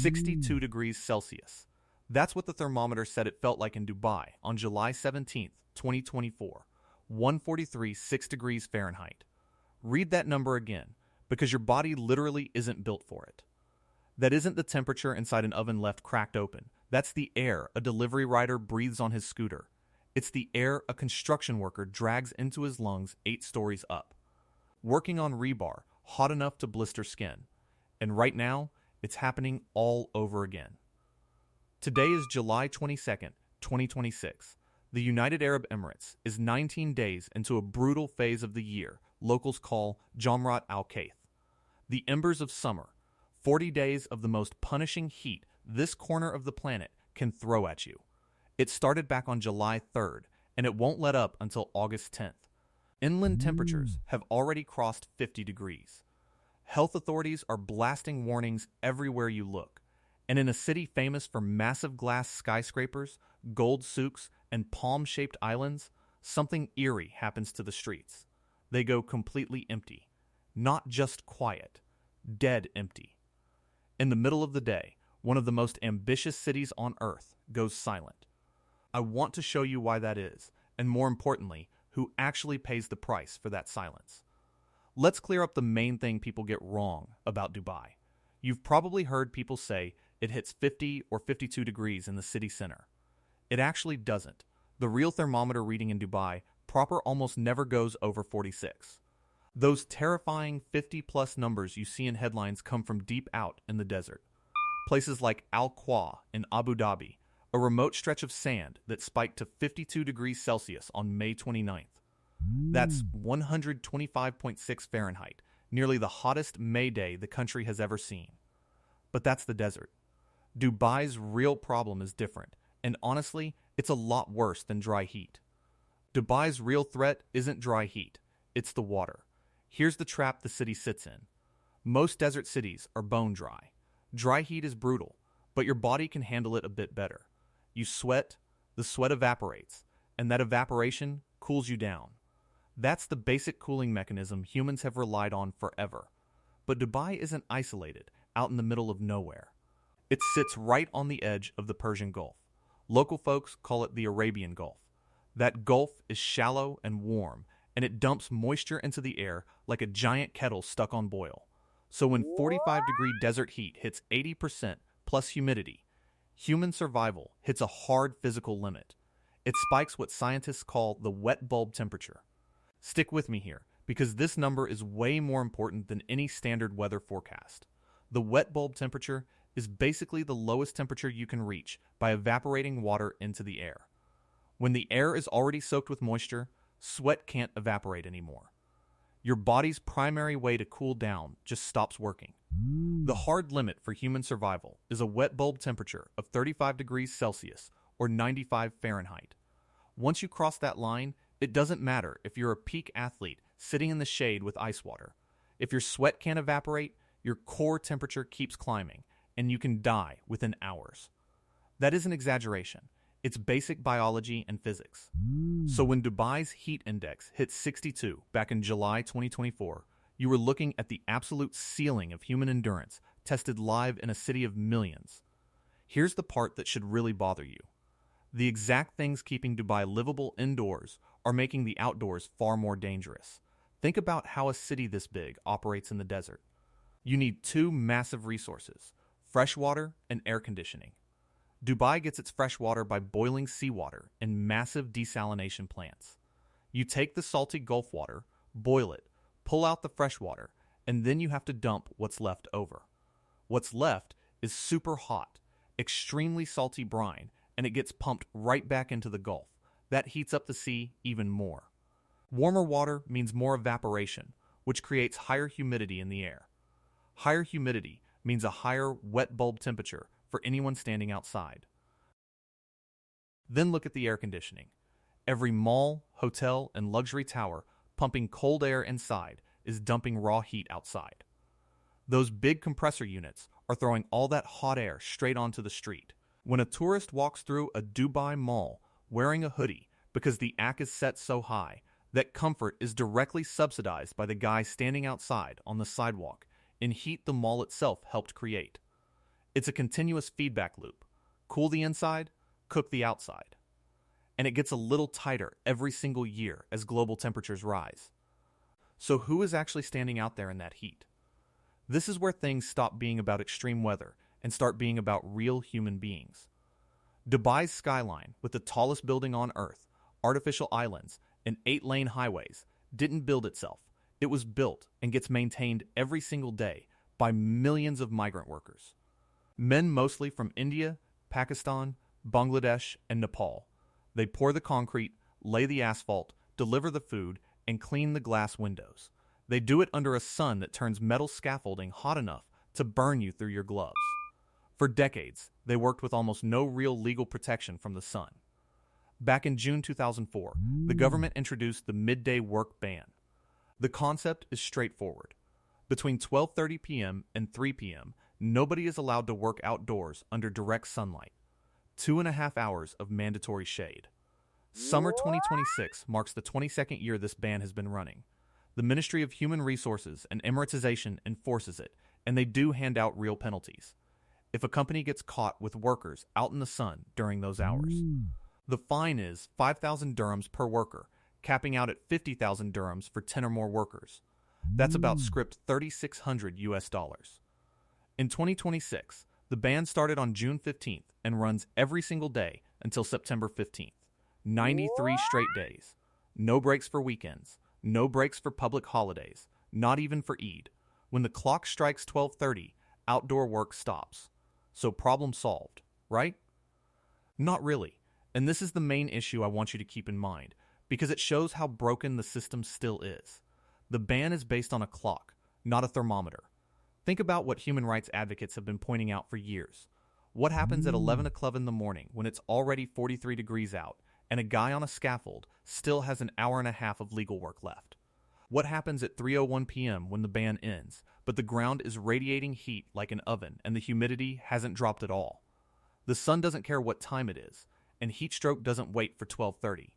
62 degrees Celsius. That's what the thermometer said it felt like in Dubai on July 17th, 2024. 143 6 degrees Fahrenheit. Read that number again, because your body literally isn't built for it. That isn't the temperature inside an oven left cracked open. That's the air a delivery rider breathes on his scooter. It's the air a construction worker drags into his lungs 8 stories up. Working on rebar, hot enough to blister skin. And right now, it's happening all over again. Today is July 22nd, 2026. The United Arab Emirates is 19 days into a brutal phase of the year locals call Jamrat Al Qayth. The embers of summer, 40 days of the most punishing heat this corner of the planet can throw at you. It started back on July 3rd, and it won't let up until August 10th. Inland temperatures have already crossed 50 degrees. Health authorities are blasting warnings everywhere you look. And in a city famous for massive glass skyscrapers, gold souks, and palm-shaped islands, something eerie happens to the streets. They go completely empty. Not just quiet, dead empty. In the middle of the day, one of the most ambitious cities on Earth goes silent. I want to show you why that is, and more importantly, who actually pays the price for that silence. Let's clear up the main thing people get wrong about Dubai. You've probably heard people say it hits 50 or 52 degrees in the city center. It actually doesn't. The real thermometer reading in Dubai proper almost never goes over 46. Those terrifying 50-plus numbers you see in headlines come from deep out in the desert. Places like Al Quaa in Abu Dhabi, a remote stretch of sand that spiked to 52 degrees Celsius on May 29th. That's 125.6 Fahrenheit, nearly the hottest May day the country has ever seen. But that's the desert. Dubai's real problem is different, and honestly, it's a lot worse than dry heat. Dubai's real threat isn't dry heat, it's the water. Here's the trap the city sits in. Most desert cities are bone dry. Dry heat is brutal, but your body can handle it a bit better. You sweat, the sweat evaporates, and that evaporation cools you down. That's the basic cooling mechanism humans have relied on forever. But Dubai isn't isolated, out in the middle of nowhere. It sits right on the edge of the Persian Gulf. Local folks call it the Arabian Gulf. That gulf is shallow and warm, and it dumps moisture into the air like a giant kettle stuck on boil. So when 45-degree desert heat hits 80% plus humidity, human survival hits a hard physical limit. It spikes what scientists call the wet bulb temperature. Stick with me here, because this number is way more important than any standard weather forecast. The wet bulb temperature is basically the lowest temperature you can reach by evaporating water into the air. When the air is already soaked with moisture, sweat can't evaporate anymore. Your body's primary way to cool down just stops working. The hard limit for human survival is a wet bulb temperature of 35 degrees Celsius or 95 Fahrenheit. Once you cross that line, it doesn't matter if you're a peak athlete sitting in the shade with ice water. If your sweat can't evaporate, your core temperature keeps climbing, and you can die within hours. That is an exaggeration. It's basic biology and physics. So when Dubai's heat index hit 62 back in July 2024, you were looking at the absolute ceiling of human endurance tested live in a city of millions. Here's the part that should really bother you. The exact things keeping Dubai livable indoors are making the outdoors far more dangerous. Think about how a city this big operates in the desert. You need 2 massive resources, fresh water and air conditioning. Dubai gets its fresh water by boiling seawater in massive desalination plants. You take the salty Gulf water, boil it, pull out the fresh water, and then you have to dump what's left over. What's left is super hot, extremely salty brine, and it gets pumped right back into the Gulf. That heats up the sea even more. Warmer water means more evaporation, which creates higher humidity in the air. Higher humidity means a higher wet bulb temperature for anyone standing outside. Then look at the air conditioning. Every mall, hotel, and luxury tower pumping cold air inside is dumping raw heat outside. Those big compressor units are throwing all that hot air straight onto the street. When a tourist walks through a Dubai mall wearing a hoodie because the AC is set so high, that comfort is directly subsidized by the guy standing outside on the sidewalk in heat the mall itself helped create. It's a continuous feedback loop. Cool the inside, cook the outside. And it gets a little tighter every single year as global temperatures rise. So who is actually standing out there in that heat? This is where things stop being about extreme weather and start being about real human beings. Dubai's skyline, with the tallest building on Earth, artificial islands, and 8-lane highways, didn't build itself. It was built and gets maintained every single day by millions of migrant workers. Men mostly from India, Pakistan, Bangladesh, and Nepal. They pour the concrete, lay the asphalt, deliver the food, and clean the glass windows. They do it under a sun that turns metal scaffolding hot enough to burn you through your gloves. For decades, they worked with almost no real legal protection from the sun. Back in June 2004, the government introduced the Midday Work Ban. The concept is straightforward. Between 12:30 p.m. and 3 p.m., nobody is allowed to work outdoors under direct sunlight. 2.5 hours of mandatory shade. Summer 2026 marks the 22nd year this ban has been running. The Ministry of Human Resources and Emiratization enforces it, and they do hand out real penalties if a company gets caught with workers out in the sun during those hours. The fine is 5,000 dirhams per worker, capping out at 50,000 dirhams for 10 or more workers. That's about script $3,600 US. In 2026, the ban started on June 15th and runs every single day until September 15th. 93 straight days. No breaks for weekends. No breaks for public holidays. Not even for Eid. When the clock strikes 12:30, outdoor work stops. So problem solved, right? Not really. And this is the main issue I want you to keep in mind, because it shows how broken the system still is. The ban is based on a clock, not a thermometer. Think about what human rights advocates have been pointing out for years. What happens at 11 o'clock in the morning when it's already 43 degrees out and a guy on a scaffold still has an hour and a half of legal work left? What happens at 3:01 p.m. when the ban ends, but the ground is radiating heat like an oven and the humidity hasn't dropped at all? The sun doesn't care what time it is, and heat stroke doesn't wait for 12:30.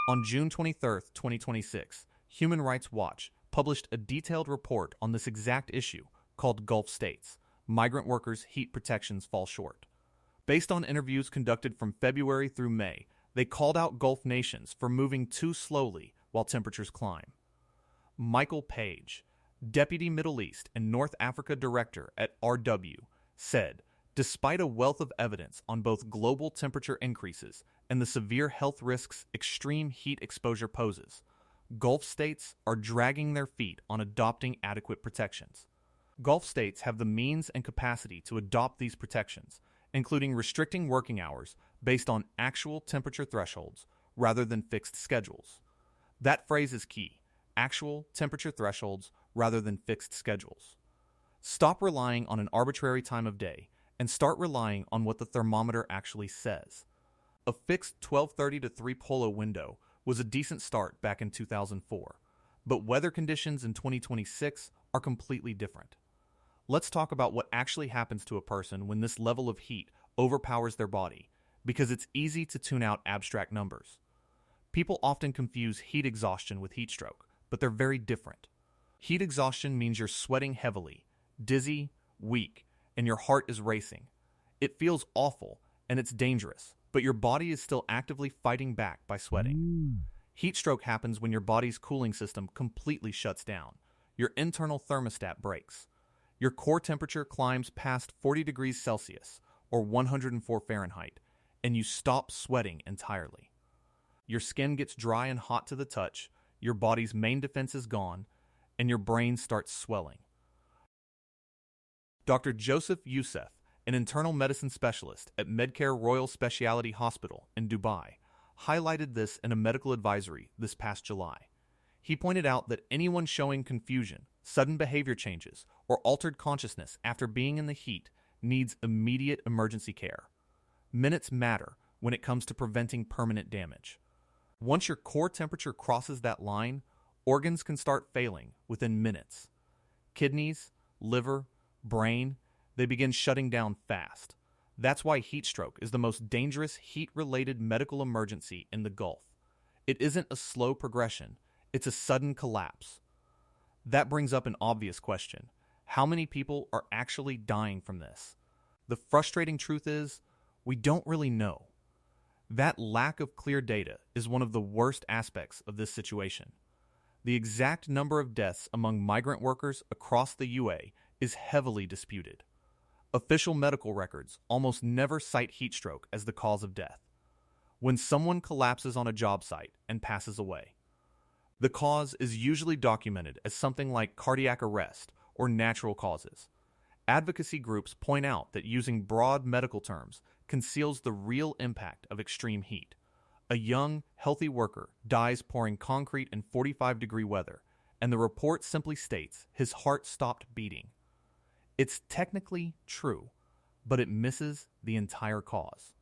On June 23, 2026, Human Rights Watch published a detailed report on this exact issue called Gulf States, Migrant Workers' Heat Protections Fall Short. Based on interviews conducted from February through May, they called out Gulf nations for moving too slowly while temperatures climb. Michael Page, Deputy Middle East and North Africa Director at RW, said, despite a wealth of evidence on both global temperature increases and the severe health risks extreme heat exposure poses, Gulf states are dragging their feet on adopting adequate protections. Gulf states have the means and capacity to adopt these protections, including restricting working hours based on actual temperature thresholds rather than fixed schedules. That phrase is key: actual temperature thresholds rather than fixed schedules. Stop relying on an arbitrary time of day and start relying on what the thermometer actually says. A fixed 12:30 to 3 polo window was a decent start back in 2004, but weather conditions in 2026 are completely different. Let's talk about what actually happens to a person when this level of heat overpowers their body, because it's easy to tune out abstract numbers. People often confuse heat exhaustion with heat stroke, but they're very different. Heat exhaustion means you're sweating heavily, dizzy, weak, and your heart is racing. It feels awful, and it's dangerous, but your body is still actively fighting back by sweating. Heat stroke happens when your body's cooling system completely shuts down. Your internal thermostat breaks. Your core temperature climbs past 40 degrees Celsius, or 104 Fahrenheit, and you stop sweating entirely. Your skin gets dry and hot to the touch, your body's main defense is gone, and your brain starts swelling. Dr. Joseph Youssef, an internal medicine specialist at Medcare Royal Specialty Hospital in Dubai, highlighted this in a medical advisory this past July. He pointed out that anyone showing confusion, sudden behavior changes, or altered consciousness after being in the heat needs immediate emergency care. Minutes matter when it comes to preventing permanent damage. Once your core temperature crosses that line, organs can start failing within minutes. Kidneys, liver, brain, they begin shutting down fast. That's why heat stroke is the most dangerous heat-related medical emergency in the Gulf. It isn't a slow progression, it's a sudden collapse. That brings up an obvious question. How many people are actually dying from this? The frustrating truth is, we don't really know. That lack of clear data is one of the worst aspects of this situation. The exact number of deaths among migrant workers across the UAE is heavily disputed. Official medical records almost never cite heat stroke as the cause of death. When someone collapses on a job site and passes away, the cause is usually documented as something like cardiac arrest or natural causes. Advocacy groups point out that using broad medical terms conceals the real impact of extreme heat. A young, healthy worker dies pouring concrete in 45-degree weather, and the report simply states his heart stopped beating. It's technically true, but it misses the entire cause.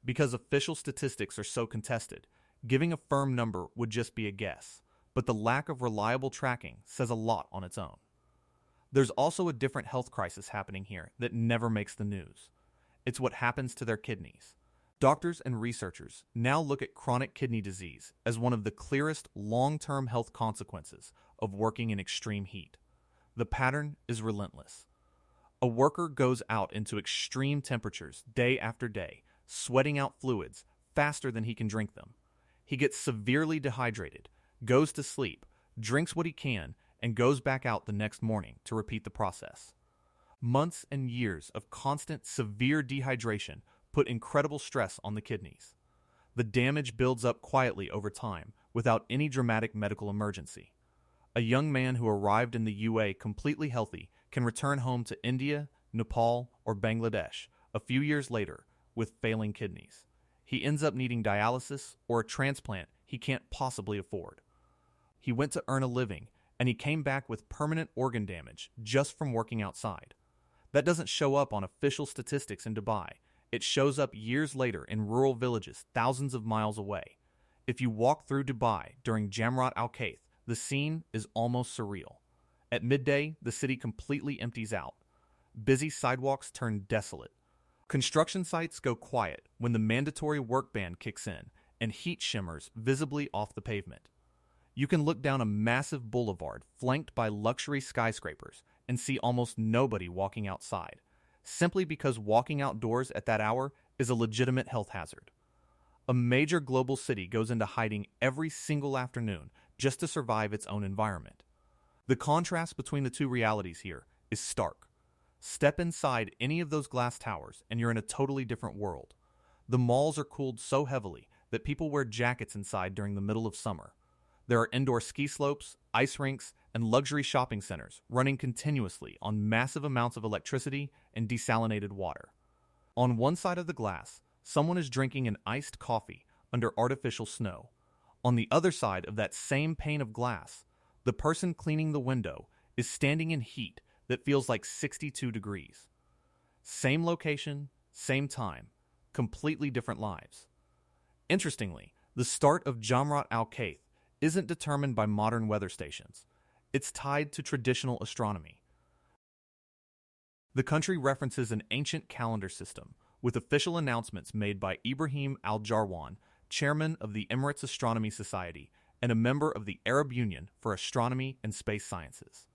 Because official statistics are so contested, giving a firm number would just be a guess, but the lack of reliable tracking says a lot on its own. There's also a different health crisis happening here that never makes the news. It's what happens to their kidneys. Doctors and researchers now look at chronic kidney disease as one of the clearest long-term health consequences of working in extreme heat. The pattern is relentless. A worker goes out into extreme temperatures day after day, sweating out fluids faster than he can drink them. He gets severely dehydrated, goes to sleep, drinks what he can, and goes back out the next morning to repeat the process. Months and years of constant, severe dehydration put incredible stress on the kidneys. The damage builds up quietly over time without any dramatic medical emergency. A young man who arrived in the UAE completely healthy can return home to India, Nepal, or Bangladesh a few years later with failing kidneys. He ends up needing dialysis or a transplant he can't possibly afford. He went to earn a living, and he came back with permanent organ damage just from working outside. That doesn't show up on official statistics in Dubai. It shows up years later in rural villages thousands of miles away. If you walk through Dubai during Jamrat Al Qayth, the scene is almost surreal. At midday, the city completely empties out. Busy sidewalks turn desolate. Construction sites go quiet when the mandatory work ban kicks in and heat shimmers visibly off the pavement. You can look down a massive boulevard flanked by luxury skyscrapers and see almost nobody walking outside, simply because walking outdoors at that hour is a legitimate health hazard. A major global city goes into hiding every single afternoon just to survive its own environment. The contrast between the two realities here is stark. Step inside any of those glass towers and you're in a totally different world. The malls are cooled so heavily that people wear jackets inside during the middle of summer. There are indoor ski slopes, ice rinks, and luxury shopping centers running continuously on massive amounts of electricity and desalinated water. On one side of the glass, someone is drinking an iced coffee under artificial snow. On the other side of that same pane of glass, the person cleaning the window is standing in heat that feels like 62 degrees. Same location, same time, completely different lives. Interestingly, the start of Jamrat Al Qayth isn't determined by modern weather stations. It's tied to traditional astronomy. The country references an ancient calendar system with official announcements made by Ibrahim Al-Jarwan, chairman of the Emirates Astronomy Society and a member of the Arab Union for Astronomy and Space Sciences.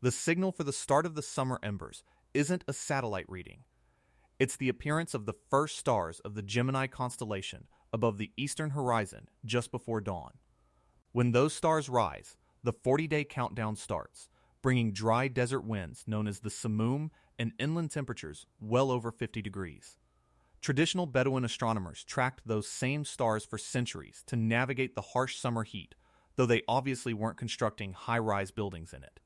The signal for the start of the summer embers isn't a satellite reading. It's the appearance of the first stars of the Gemini constellation above the eastern horizon just before dawn. When those stars rise, the 40-day countdown starts, bringing dry desert winds known as the Samum and inland temperatures well over 50 degrees. Traditional Bedouin astronomers tracked those same stars for centuries to navigate the harsh summer heat, though they obviously weren't constructing high-rise buildings in it.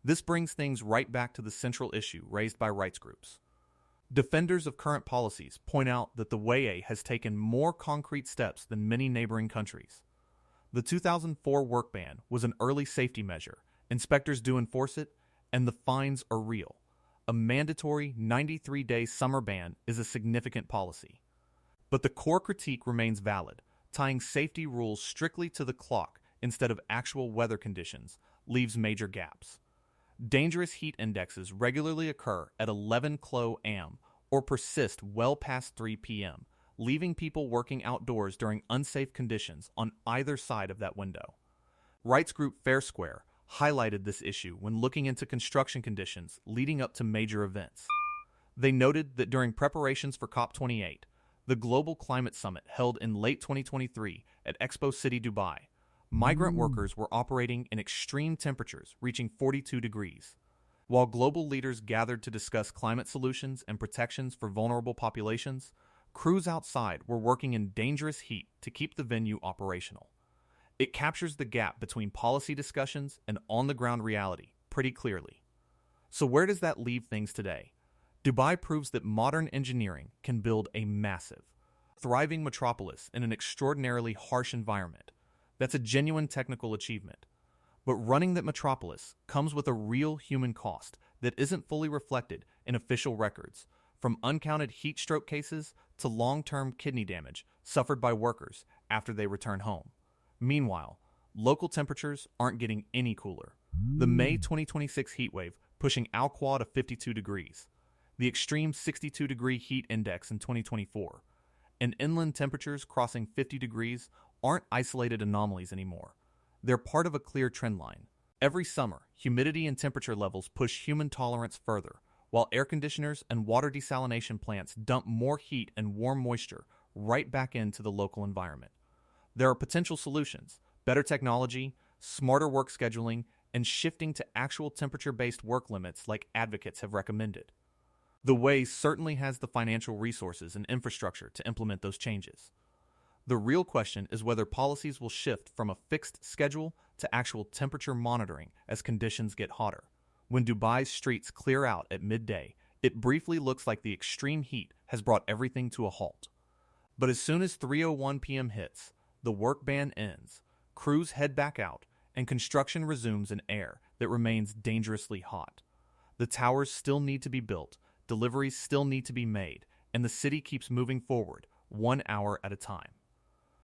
This brings things right back to the central issue raised by rights groups. Defenders of current policies point out that the UAE has taken more concrete steps than many neighboring countries. The 2004 work ban was an early safety measure. Inspectors do enforce it, and the fines are real. A mandatory 93-day summer ban is a significant policy. But the core critique remains valid. Tying safety rules strictly to the clock instead of actual weather conditions leaves major gaps. Dangerous heat indexes regularly occur at 11 kilo am or persist well past 3 p.m., leaving people working outdoors during unsafe conditions on either side of that window. Rights group Fair Square highlighted this issue when looking into construction conditions leading up to major events. They noted that during preparations for COP28, the Global Climate Summit held in late 2023 at Expo City, Dubai, migrant workers were operating in extreme temperatures reaching 42 degrees. While global leaders gathered to discuss climate solutions and protections for vulnerable populations, crews outside were working in dangerous heat to keep the venue operational. It captures the gap between policy discussions and on-the-ground reality pretty clearly. So where does that leave things today? Dubai proves that modern engineering can build a massive, thriving metropolis in an extraordinarily harsh environment. That's a genuine technical achievement. But running that metropolis comes with a real human cost that isn't fully reflected in official records, from uncounted heat stroke cases to long-term kidney damage suffered by workers after they return home. Meanwhile, local temperatures aren't getting any cooler. The May 2026 heatwave pushing Al Quaa to 52 degrees, the extreme 62-degree heat index in 2024, and inland temperatures crossing 50 degrees aren't isolated anomalies anymore. They're part of a clear trend line. Every summer, humidity and temperature levels push human tolerance further, while air conditioners and water desalination plants dump more heat and warm moisture right back into the local environment. There are potential solutions: better technology, smarter work scheduling, and shifting to actual temperature-based work limits like advocates have recommended. The UAE certainly has the financial resources and infrastructure to implement those changes. The real question is whether policies will shift from a fixed schedule to actual temperature monitoring as conditions get hotter. When Dubai's streets clear out at midday, it briefly looks like the extreme heat has brought everything to a halt. But as soon as 3:01 p.m. hits, the work ban ends, crews head back out, and construction resumes in air that remains dangerously hot. The towers still need to be built, deliveries still need to be made, and the city keeps moving forward, 1 hour at a time.